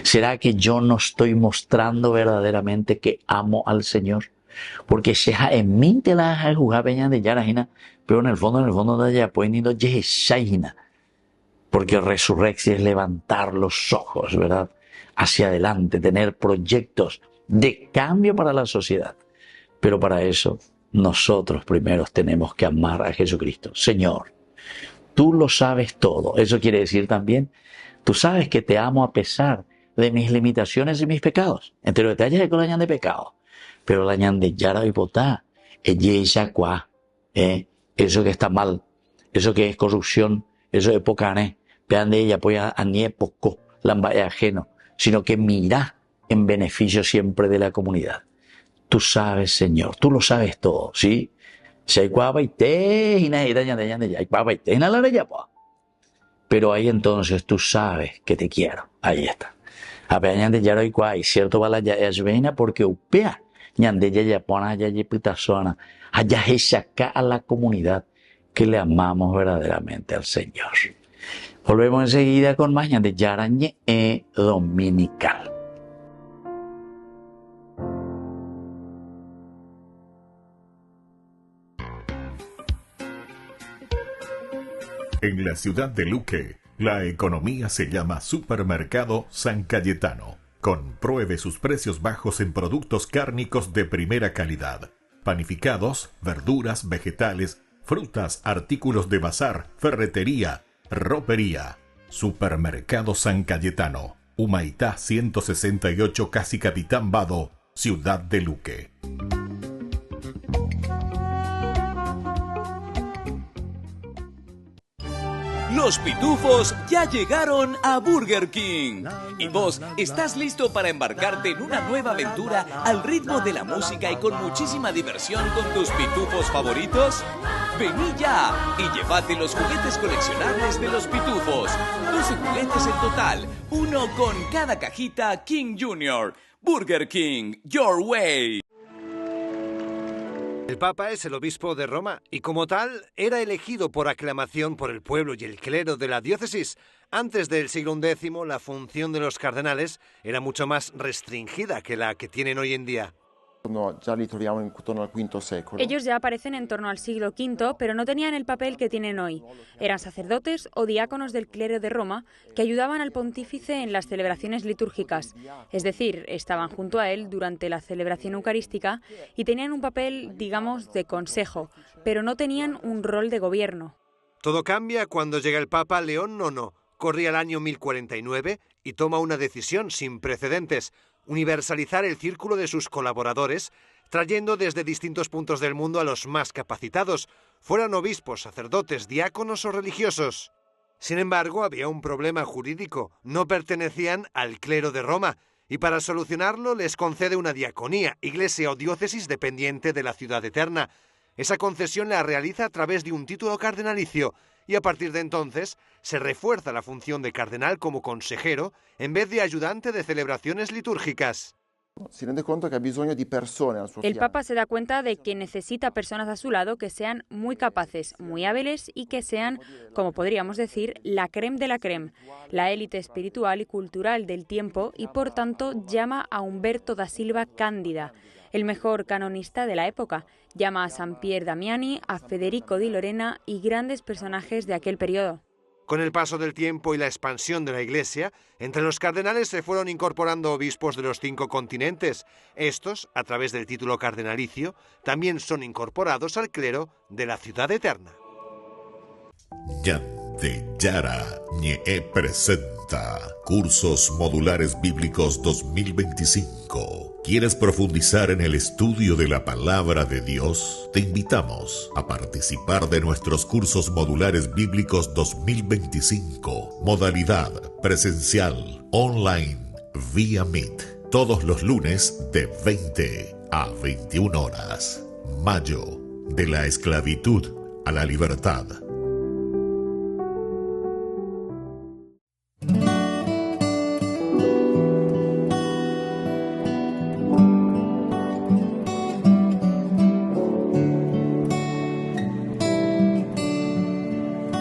¿Será que yo no estoy mostrando verdaderamente que amo al Señor? Porque se ha en mí te la ha jugado peña de yarajina, pero en el fondo de allá pues ni do yeshaina. Porque resurrección es levantar los ojos, ¿verdad? Hacia adelante, tener proyectos de cambio para la sociedad. Pero para eso, nosotros primero tenemos que amar a Jesucristo. Señor, tú lo sabes todo. Eso quiere decir también, tú sabes que te amo a pesar de mis limitaciones y mis pecados. Entre los detalles con la ñan de pecado. Pero la ñan de yara y potá, eso que está mal, eso que es corrupción, eso es pocané, vean de ella, pues a nie poco, lambaya ajeno, sino que mira en beneficio siempre de la comunidad. Tú sabes, Señor, tú lo sabes todo, ¿sí? Si hay guapa y te, y nadie de hay guapa y te, y nada de ella, pues. Pero ahí entonces tú sabes que te quiero. Ahí está. Apenas de ya no hay guay, cierto, va la ya es veina porque upea. Ñande ya pone allá y pitasona, allá es acá a la comunidad que le amamos verdaderamente al Señor. Volvemos enseguida con más de Yarañe Dominical. En la ciudad de Luque, la economía se llama Supermercado San Cayetano. Compruebe sus precios bajos en productos cárnicos de primera calidad. Panificados, verduras, vegetales, frutas, artículos de bazar, ferretería, ropería. Supermercado San Cayetano. Humaitá 168 Casi Capitán Vado, ciudad de Luque. Los pitufos ya llegaron a Burger King. ¿Y vos estás listo para embarcarte en una nueva aventura al ritmo de la música y con muchísima diversión con tus pitufos favoritos? Vení ya y llévate los juguetes coleccionables de los pitufos. 12 juguetes en total, uno con cada cajita King Jr. Burger King, your way. El Papa es el obispo de Roma y como tal era elegido por aclamación por el pueblo y el clero de la diócesis. Antes del siglo X la función de los cardenales era mucho más restringida que la que tienen hoy en día. Ellos ya aparecen en torno al siglo V, pero no tenían el papel que tienen hoy. Eran sacerdotes o diáconos del clero de Roma que ayudaban al pontífice en las celebraciones litúrgicas. Es decir, estaban junto a él durante la celebración eucarística y tenían un papel, digamos, de consejo, pero no tenían un rol de gobierno. Todo cambia cuando llega el Papa León IX. Corría el año 1049 y toma una decisión sin precedentes: universalizar el círculo de sus colaboradores, trayendo desde distintos puntos del mundo a los más capacitados, fueran obispos, sacerdotes, diáconos o religiosos. Sin embargo, había un problema jurídico: no pertenecían al clero de Roma, y para solucionarlo les concede una diaconía, iglesia o diócesis dependiente de la ciudad eterna. Esa concesión la realiza a través de un título cardenalicio, y a partir de entonces se refuerza la función de cardenal como consejero en vez de ayudante de celebraciones litúrgicas. Si rende conto che ha bisogno di persone al suo El fianco. Papa se da cuenta de que necesita personas a su lado que sean muy capaces, muy hábiles y que sean, como podríamos decir, la crème de la crème, la élite espiritual y cultural del tiempo, y por tanto llama a Umberto da Silva Cándida, el mejor canonista de la época. Llama a San Pier Damiani, a Federico di Lorena y grandes personajes de aquel periodo. Con el paso del tiempo y la expansión de la Iglesia, entre los cardenales se fueron incorporando obispos de los 5 continentes. Estos, a través del título cardenalicio, también son incorporados al clero de la Ciudad Eterna. Ñande Yara Ñe presenta Cursos Modulares Bíblicos 2025. ¿Quieres profundizar en el estudio de la Palabra de Dios? Te invitamos a participar de nuestros Cursos Modulares Bíblicos 2025. Modalidad presencial, online, vía Meet. Todos los lunes de 20 a 21 horas. Mayo, de la esclavitud a la libertad.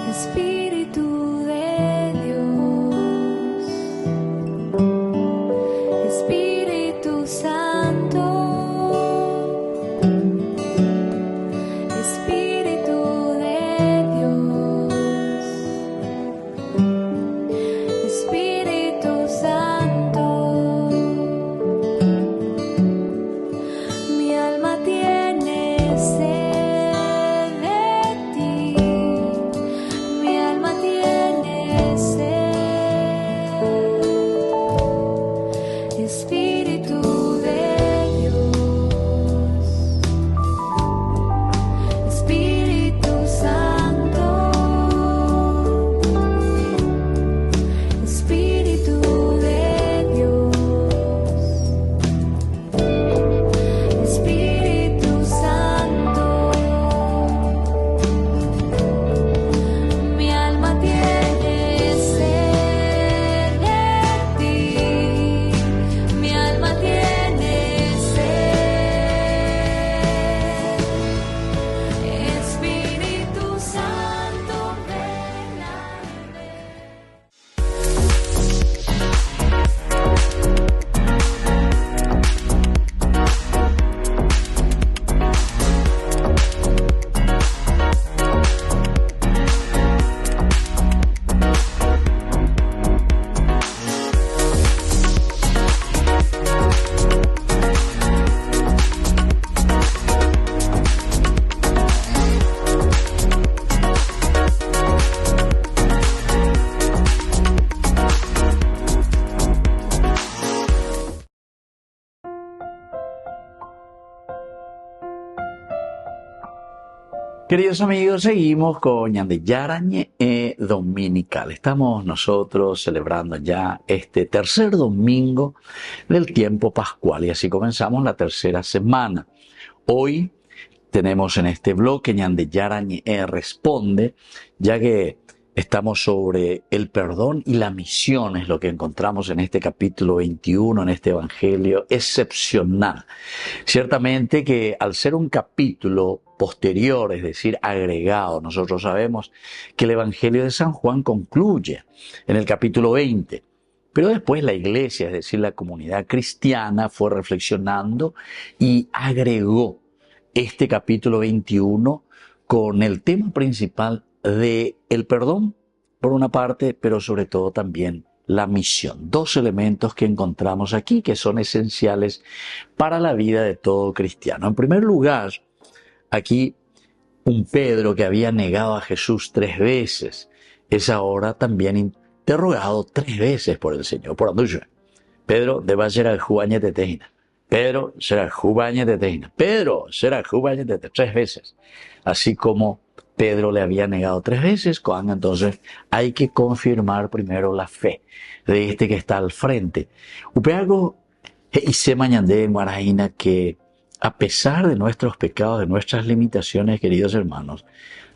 Espíritu de Dios, Espíritu Santo, Espíritu de Dios, Espíritu Santo, mi alma tiene sed de ti. Mi alma tiene sed, Espíritu de Dios, Espíritu Santo, Espíritu de Dios, Espíritu Santo. Mi alma tiene sed de ti, mi alma tiene sed, Espíritu Santo, ven a beber. Queridos amigos, seguimos con Ñande Yara Ñe Dominical. Estamos nosotros celebrando ya este tercer domingo del tiempo pascual y así comenzamos la tercera semana. Hoy tenemos en este bloque Ñande Yara Ñe Responde, ya que estamos sobre el perdón y la misión, es lo que encontramos en este capítulo 21, en este evangelio excepcional. Ciertamente que al ser un capítulo posterior, es decir, agregado, nosotros sabemos que el evangelio de San Juan concluye en el capítulo 20. Pero después la iglesia, es decir, la comunidad cristiana, fue reflexionando y agregó este capítulo 21 con el tema principal de el perdón, por una parte, pero sobre todo también la misión. Dos elementos que encontramos aquí que son esenciales para la vida de todo cristiano. En primer lugar, aquí un Pedro que había negado a Jesús 3 veces, es ahora también interrogado 3 veces por el Señor. Por anduyo. Pedro debe ser el jubañe de Teina. Pedro será el jubañe de Teina. Pedro será el jubañe de Teina. 3 veces. Así como Pedro le había negado 3 veces, entonces hay que confirmar primero la fe de este que está al frente. Upeago hice mañandé en Guaraína que a pesar de nuestros pecados, de nuestras limitaciones, queridos hermanos,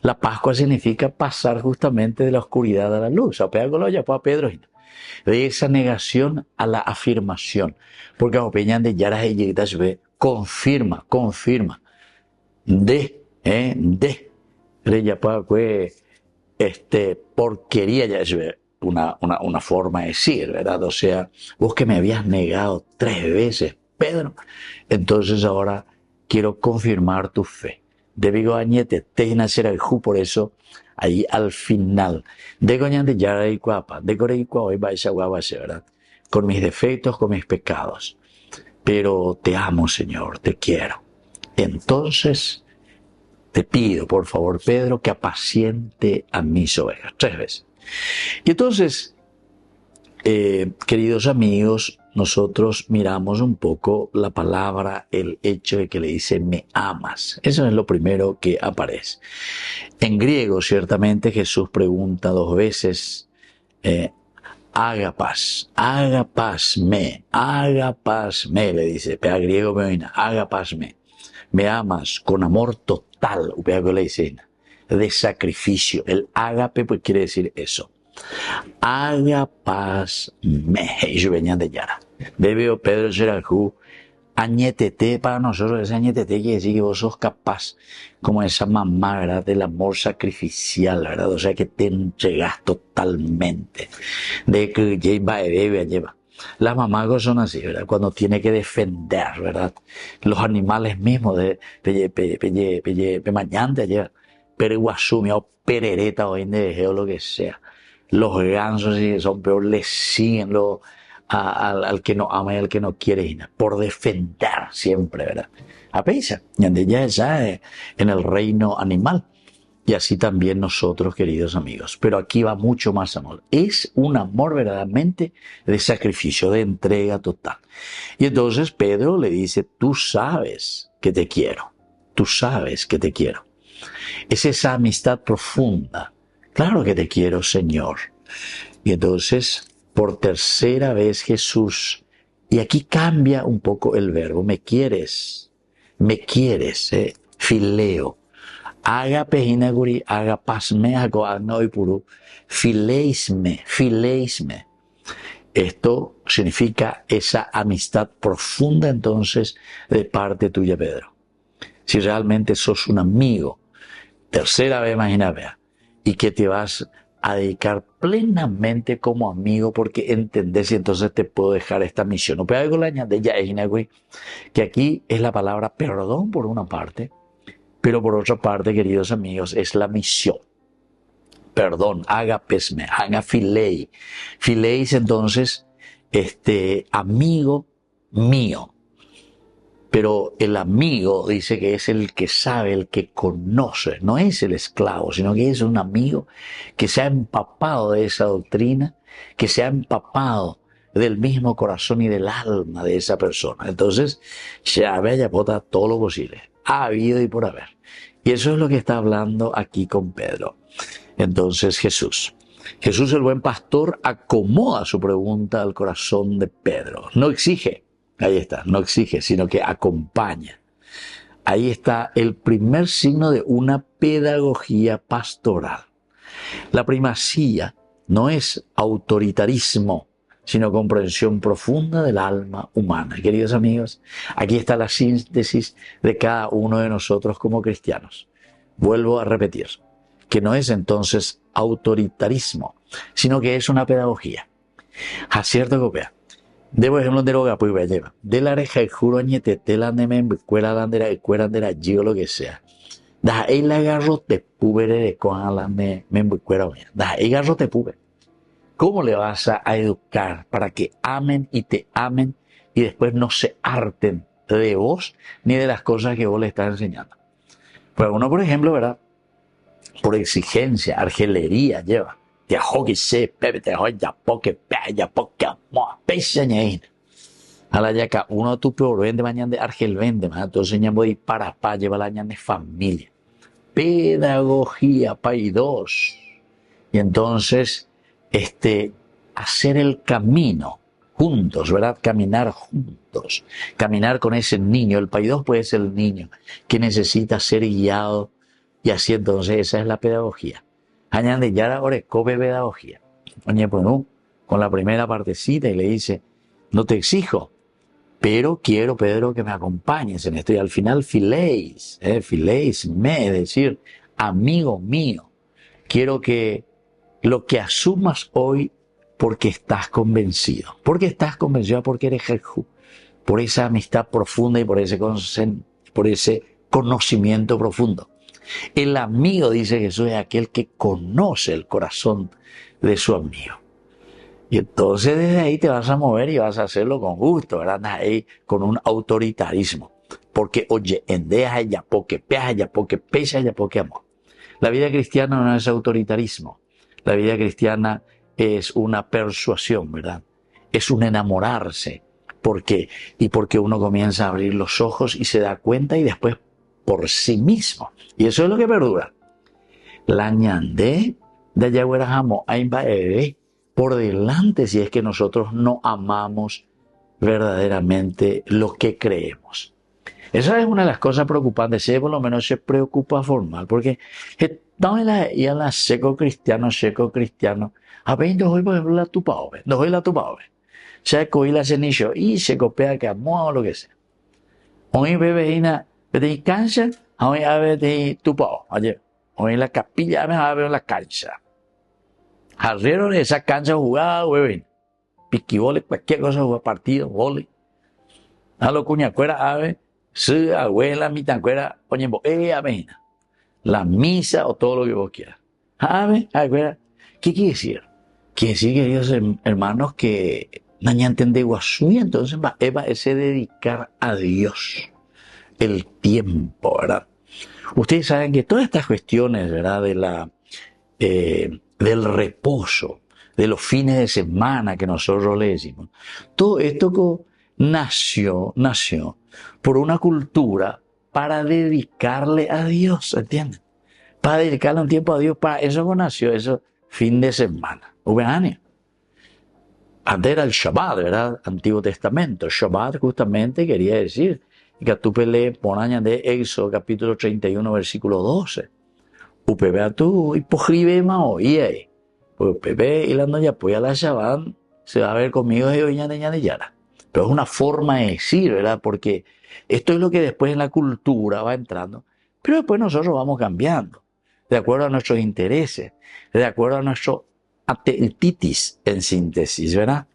la Pascua significa pasar justamente de la oscuridad a la luz. Upeago lo llamó a Pedro. de esa negación a la afirmación. Porque opinan de Yara y confirma, de ya porquería ya es una forma de decir, ¿verdad? O sea, vos que me habías negado 3 veces, Pedro, entonces ahora quiero confirmar tu fe. Debigo añete, te nacer el ju, por eso, ahí al final, de goñante ya y guapa, de corey hoy va esa guapa, ¿verdad? Con mis defectos, con mis pecados. Pero te amo, Señor, te quiero. Entonces, te pido, por favor, Pedro, que apaciente a mis ovejas. 3 veces. Y entonces, queridos amigos, nosotros miramos un poco la palabra, el hecho de que le dice me amas. Eso es lo primero que aparece. En griego, ciertamente, Jesús pregunta 2 veces, agapas me, le dice, pea griego me oína, agapas me amas con amor total, le dice, de sacrificio. El ágape pues quiere decir eso. Agapas me, y yo venía de Yara. Debe Pedro Serajú, añetete para nosotros, ese añetete quiere decir que vos sos capaz, como esa mamá, ¿verdad? Del amor sacrificial, ¿verdad? O sea que te entregas totalmente. De que lleva. Las mamás son así, ¿verdad? Cuando tiene que defender, ¿verdad? Los animales mismos de mañana lleva pereguasumi o perereta o indejeo, lo que sea. Los gansos, si son peor, le siguen al que no ama y al que no quiere, por defender siempre, ¿verdad? A pesar, ya en el reino animal. Y así también nosotros, queridos amigos. Pero aquí va mucho más amor. Es un amor verdaderamente de sacrificio, de entrega total. Y entonces Pedro le dice, tú sabes que te quiero. Tú sabes que te quiero. Es esa amistad profunda. Claro que te quiero, Señor. Y entonces, por 3ª vez Jesús, y aquí cambia un poco el verbo, me quieres, fileo. Agape hinaguri, agapasme, agoanoi puru, fileisme. Esto significa esa amistad profunda entonces de parte tuya, Pedro. Si realmente sos un amigo, 3ª vez, imagínate, y que te vas a dedicar plenamente como amigo porque entendés y entonces te puedo dejar esta misión. No puedo algo la añade ya es que aquí es la palabra perdón por una parte, pero por otra parte, queridos amigos, es la misión. Perdón, agapesme, haga filei. Fileis entonces, amigo mío. Pero el amigo dice que es el que sabe, el que conoce, no es el esclavo, sino que es un amigo que se ha empapado de esa doctrina, que se ha empapado del mismo corazón y del alma de esa persona. Entonces, ya pota todo lo posible, ha habido y por haber. Y eso es lo que está hablando aquí con Pedro. Entonces Jesús el buen pastor acomoda su pregunta al corazón de Pedro, no exige. Ahí está, no exige, sino que acompaña. Ahí está el primer signo de una pedagogía pastoral. La primacía no es autoritarismo, sino comprensión profunda del alma humana. Queridos amigos, aquí está la síntesis de cada uno de nosotros como cristianos. Vuelvo a repetir, que no es entonces autoritarismo, sino que es una pedagogía. A cierto copia. Debo ejemplo de roga pues lleva. De la oreja y juro añete tela de me cuera bandera y cuera de la yo lo que sea. Da el agarro te pubere de con la me cuera oña. Da el agarro te pube. ¿Cómo le vas a educar para que amen y te amen y después no se harten de vos ni de las cosas que vos le estás enseñando? Pues uno, por ejemplo, ¿verdad? Por exigencia, argelería lleva. Te ahogue se, pepe, te ahogue ya poque, ya poque, pesa ñaín. A la yaca, uno tu peor vende mañana de argel vende, más entonces ya voy para lleva la ñana de familia. Pedagogía, pay 2. Y entonces, hacer el camino juntos, ¿verdad? Caminar juntos. Caminar con ese niño. El pay 2 puede ser el niño que necesita ser guiado. Y así entonces esa es la pedagogía. Añade ya ahora cope pedagogía. Oye, pues no, con la primera partecita y le dice, no te exijo, pero quiero, Pedro, que me acompañes en esto. Y al final, filéis me, es decir, amigo mío, quiero que lo que asumas hoy porque estás convencido. Porque estás convencido, porque eres Jesús, por esa amistad profunda y por ese conocimiento profundo. El amigo, dice Jesús, es aquel que conoce el corazón de su amigo. Y entonces desde ahí te vas a mover y vas a hacerlo con gusto, ¿verdad? Ahí con un autoritarismo. Porque, oye, endeja ya porque, peja ya porque, pesa ya porque amor. La vida cristiana no es autoritarismo. La vida cristiana es una persuasión, ¿verdad? Es un enamorarse. ¿Por qué? Y porque uno comienza a abrir los ojos y se da cuenta y después por sí mismo. Y eso es lo que perdura. La ñandé de Yaguerajamo por delante si es que nosotros no amamos verdaderamente lo que creemos. Esa es una de las cosas preocupantes. Si por lo menos se preocupa formal, porque estamos en la seco cristiano, a ver, no hoy por ejemplo la tupao, no hoy la tupao. Se coí la cenillo y se copia que amo o lo que sea. Hoy bebeína de cancha, hoy a ver de tupao, ayer. Hoy en la capilla me va a ver en la cancha. Alrededor de esa cancha jugaba, güey, piquibole, cualquier cosa, jugaba partido, vole. A lo cuñacuera, ave, su abuela, mi tancuera, oye, avena. La misa o todo lo que vos quieras. Ave, abuela, ¿qué quiere decir? Quiere decir, queridos hermanos, que nadie entiende guasuy, entonces va a ese dedicar a Dios el tiempo, ¿verdad? Ustedes saben que todas estas cuestiones, ¿verdad? Del reposo, de los fines de semana que nosotros le decimos. Todo esto nació por una cultura para dedicarle a Dios, ¿entienden? Para dedicarle un tiempo a Dios, para eso nació, eso fin de semana. Antes era el Shabbat, ¿verdad? Antiguo Testamento. Shabbat justamente quería decir, que tú pelees por año de Éxodo, capítulo 31, versículo 12. UPB a tú y pojribe mao y ahí. Pues UPB y la noya pues a la Shabbat se va a ver conmigo de hoy de yara. Pero es una forma de decir, ¿verdad? Porque esto es lo que después en la cultura va entrando. Pero después nosotros vamos cambiando. De acuerdo a nuestros intereses. De acuerdo a nuestro apetitis en síntesis, ¿verdad?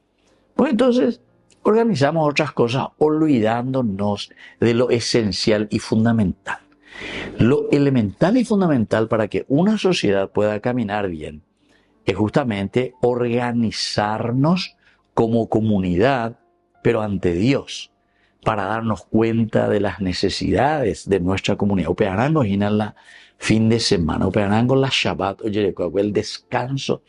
Pues entonces organizamos otras cosas olvidándonos de lo esencial y fundamental. Lo elemental y fundamental para que una sociedad pueda caminar bien es justamente organizarnos como comunidad, pero ante Dios, para darnos cuenta de las necesidades de nuestra comunidad. Operango la fin de semana, operango la Shabbat, oye, el descanso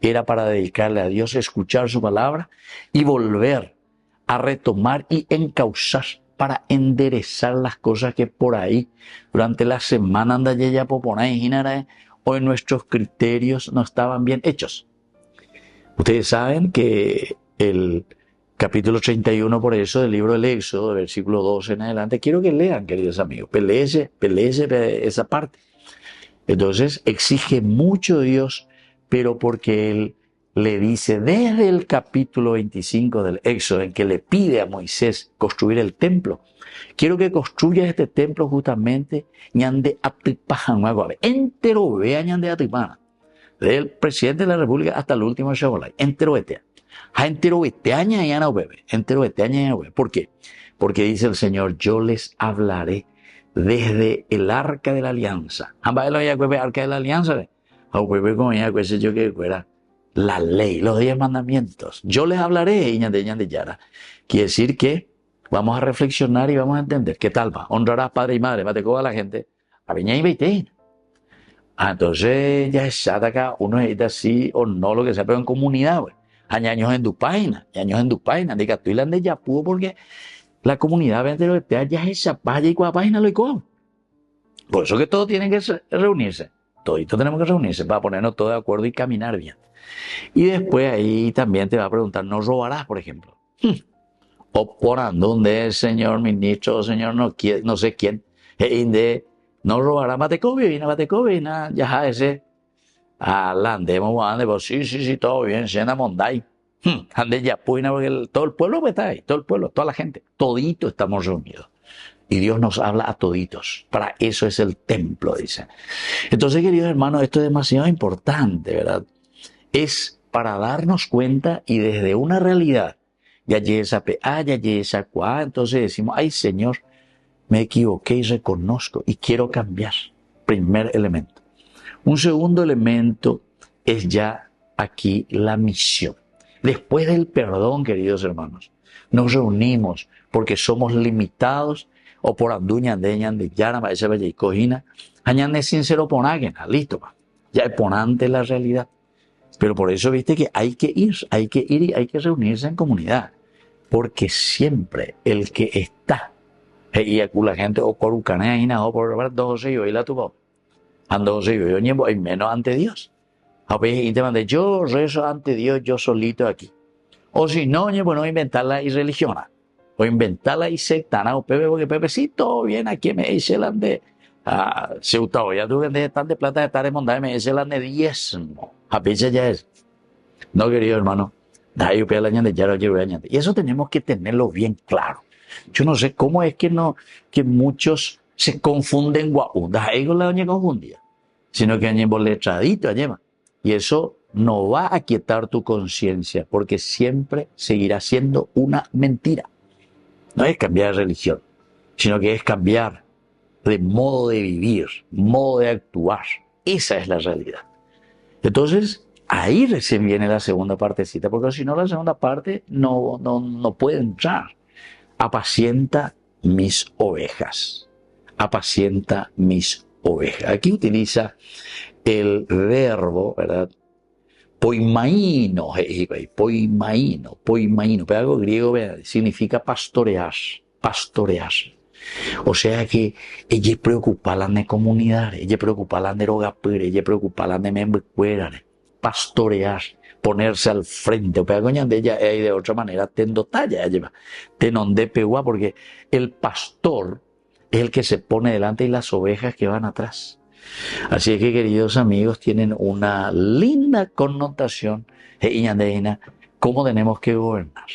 era para dedicarle a Dios, escuchar su palabra y volver a retomar y encauzar para enderezar las cosas que por ahí durante la semana anda ya hoy nuestros criterios no estaban bien hechos. Ustedes saben que el capítulo 31 por eso del libro del Éxodo, versículo 12 en adelante, quiero que lean, queridos amigos, peleese esa parte. Entonces exige mucho Dios, pero porque Él le dice desde el capítulo 25 del Éxodo, en que le pide a Moisés construir el templo, quiero que construya este templo justamente ñande atipajan entero vea ñande atipana, del presidente de la República hasta el último Shabolai, entero etea. Entero eteaña y ana bebé, entero eteaña y ana bebé. ¿Por qué? Porque dice el Señor, yo les hablaré desde el arca de la alianza. Arca de la alianza, como ya yo que fuera la ley, los 10 mandamientos. Yo les hablaré, de Yara. Quiere decir que vamos a reflexionar y vamos a entender. ¿Qué tal va? Honrarás padre y madre, batecoba a la gente. A viña y veinte. Entonces ya es acá, uno es así o no, lo que sea, pero en comunidad, güey. Años en tu página, diga tú y la de Yapú, porque la comunidad de ya es esa página y cuál página lo igual. Por eso que todos tienen que reunirse. Toditos tenemos que reunirse para ponernos todos de acuerdo y caminar bien. Y después ahí también te va a preguntar, ¿no robarás, por ejemplo? O por donde el señor ministro, señor no sé quién, no robará batecovina, ya ese, andemos, sí, todo bien, cena monday. Ande ya, pues, porque todo el pueblo está ahí, todo el pueblo, toda la gente, todito estamos reunidos. Y Dios nos habla a toditos. Para eso es el templo, dice. Entonces, queridos hermanos, esto es demasiado importante, ¿verdad? Es para darnos cuenta y desde una realidad, ya esa ya esa cuá, entonces decimos, ay Señor, me equivoqué y reconozco y quiero cambiar. Primer elemento. Un segundo elemento es ya aquí la misión. Después del perdón, queridos hermanos, nos reunimos porque somos limitados o por anduña de llana, esa bella y cojina, añade sincero ponágena, listo, pa. Ya es ponante la realidad. Pero por eso viste que hay que ir y hay que reunirse en comunidad. Porque siempre el que está, y la gente, o corucanea y nada, por 12 y la tuvo. Ando 12 y hay menos ante Dios. A veces y te mandé, yo rezo ante Dios, yo solito aquí. O si no, bueno, inventarla y religiona. O inventarla y sectana, o Pepe, porque Pepe sí, todo bien, aquí me dice el ande. Se gustaba, ya tuve que estar de plata de estar en montaña, me dice el ande diezmo. A veces ya es. No, querido hermano. Y eso tenemos que tenerlo bien claro. Yo no sé cómo es que muchos se confunden sino que añen letradito, y eso no va a quietar tu conciencia, porque siempre seguirá siendo una mentira. No es cambiar de religión, sino que es cambiar de modo de vivir, modo de actuar. Esa es la realidad. Entonces, ahí recién viene la segunda partecita, porque si no, la segunda parte no puede entrar. Apacienta mis ovejas. Apacienta mis ovejas. Aquí utiliza el verbo, ¿verdad? Poimaino, pero algo griego, ¿verdad? Significa pastorear. O sea que ella preocupa de comunidad, ella preocupa de rogapure, ella preocupa de membecuerare. Pastorear, ponerse al frente, pero de ella de otra manera tendo talla, tenonde pegua, porque el pastor es el que se pone delante y las ovejas que van atrás. Así es que, queridos amigos, tienen una linda connotación, cómo tenemos que gobernar.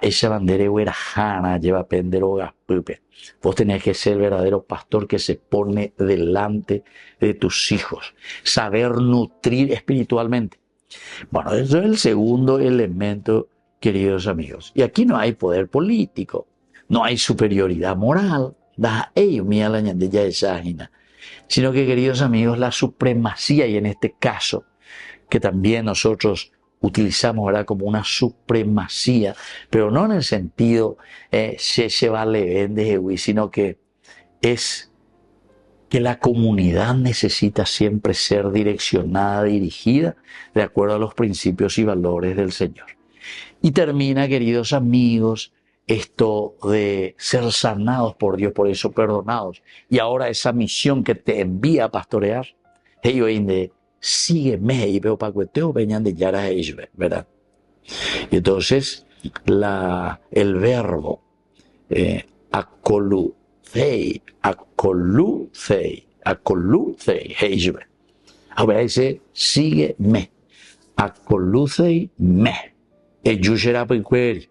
Esa bandera huerajana lleva penderogas, pupe. Vos tenés que ser el verdadero pastor que se pone delante de tus hijos. Saber nutrir espiritualmente. Bueno, eso es el segundo elemento, queridos amigos. Y aquí no hay poder político, no hay superioridad moral, sino que, queridos amigos, la supremacía, y en este caso, que también nosotros utilizamos, ¿verdad?, como una supremacía, pero no en el sentido se vale vende, sino que es que la comunidad necesita siempre ser direccionada, dirigida de acuerdo a los principios y valores del Señor. Y termina, queridos amigos, esto de ser sanados por Dios, por eso perdonados. Y ahora esa misión que te envía a pastorear, sígueme y veo pacueteo veñan de yara, ¿verdad? Y entonces el verbo acolúcei, ahora dice sígueme, acolúcei me, eyushera pecueri,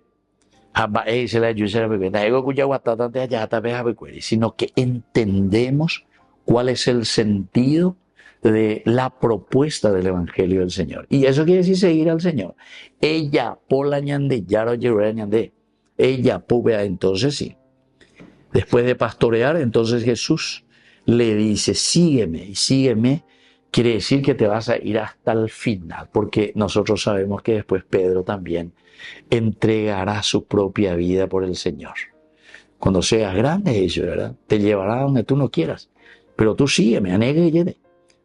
sino que entendemos cuál es el sentido de la propuesta del Evangelio del Señor. Y eso quiere decir seguir al Señor. Ella, pola ñande, yaro ñande. Ella, pubea, entonces sí. Después de pastorear, entonces Jesús le dice, sígueme. Y sígueme quiere decir que te vas a ir hasta el final, porque nosotros sabemos que después Pedro también entregará su propia vida por el Señor. Cuando seas grande, ellos, ¿verdad?, te llevará a donde tú no quieras. Pero tú sígueme, anegue y llene.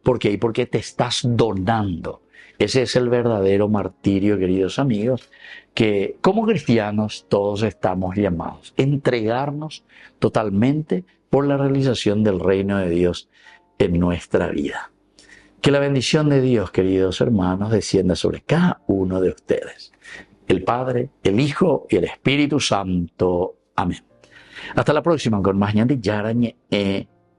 ¿Por qué? Porque te estás donando. Ese es el verdadero martirio, queridos amigos, que como cristianos todos estamos llamados. Entregarnos totalmente por la realización del reino de Dios en nuestra vida. Que la bendición de Dios, queridos hermanos, descienda sobre cada uno de ustedes. El Padre, el Hijo y el Espíritu Santo. Amén. Hasta la próxima con más ñandi yarañe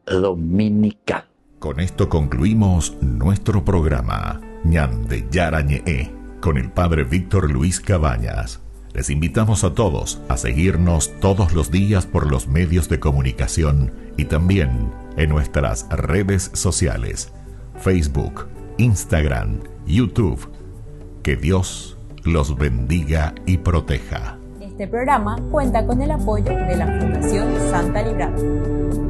dominical. Con esto concluimos nuestro programa Ñande Yarañe. con el Padre Víctor Luis Cabañas. Les invitamos a todos a seguirnos todos los días por los medios de comunicación y también en nuestras redes sociales, Facebook, Instagram, YouTube. Que Dios los bendiga y proteja. Este programa cuenta con el apoyo de la Fundación Santa Librada.